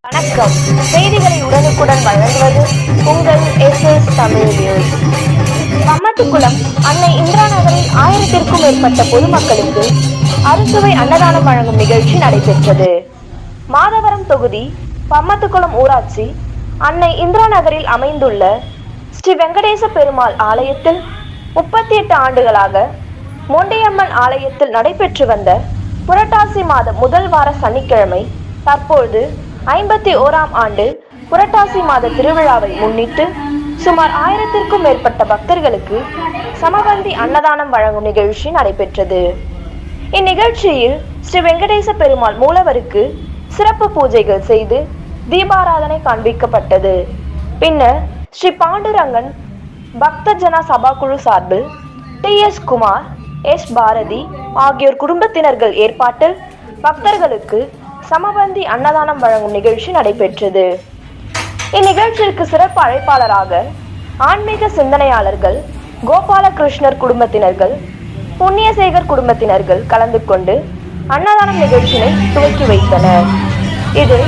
வணக்கம். செய்திகளை உடனுக்குடன் வழங்குவது உங்கள் எஸ்எஸ் தமிழ் நியூஸ். பம்மத்துக்குளம் அன்னை இந்திரா நகரில் 1000க்கும் மேற்பட்ட பொதுமக்களுக்கு அறுசுவை அன்னதானம் வழங்கும் நிகழ்ச்சி நடைபெற்றது. மாதவரம் தொகுதி பம்மத்துக்குளம் ஊராட்சி அன்னை இந்திரா நகரில் அமைந்துள்ள ஸ்ரீ வெங்கடேச பெருமாள் ஆலயத்தில் 38 ஆண்டுகளாக மொண்டியம்மன் ஆலயத்தில் நடைபெற்று வந்த புரட்டாசி மாதம் முதல் வார சனிக்கிழமை தற்போது 51ஆம் ஆண்டு புரட்டாசி மாத திருவிழாவை முன்னிட்டு சுமார் 1000க்கும் மேற்பட்ட பக்தர்களுக்கு சமபந்தி அன்னதானம் வழங்கும் நிகழ்ச்சி நடைபெற்றது. இந்நிகழ்ச்சியில் ஸ்ரீ வெங்கடேச பெருமாள் மூலவருக்கு சிறப்பு பூஜைகள் செய்து தீபாராதனை காண்பிக்கப்பட்டது. பின்னர் ஸ்ரீ பாண்டுரங்கன் பக்தஜன சபா குழு சார்பில் டி.எஸ். குமார், எஸ். பாரதி ஆகியோர் குடும்பத்தினர்கள் ஏற்பாட்டில் பக்தர்களுக்கு சமபந்தி அன்னதானம் வழங்கும் நிகழ்ச்சி நடைபெற்றது. இந்நிகழ்ச்சிக்கு சிறப்பு அழைப்பாளராக ஆன்மீக சிந்தனையாளர்கள் கோபாலகிருஷ்ணர் குடும்பத்தினர்கள், புண்ணியசேகர் குடும்பத்தினர்கள் கலந்து கொண்டு அன்னதானம் நிகழ்ச்சியை துவக்கி வைத்தனர். இதில்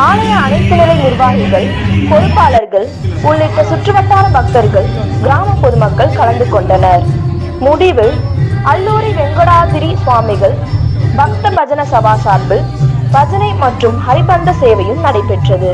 ஆலய அனைத்து நிலை நிர்வாகிகள், பொறுப்பாளர்கள் உள்ளிட்ட சுற்றுவட்டார பக்தர்கள், கிராம பொதுமக்கள் கலந்து கொண்டனர். முடிவில் அல்லூரி வெங்கடாதிரி சுவாமிகள் பக்த பஜன சபா சார்பில் பஜனை மற்றும் ஹரிபந்த சேவையும் நடைபெற்றது.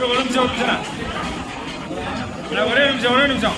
ஒரு நிமிஷம் ஒரே நிமிஷம்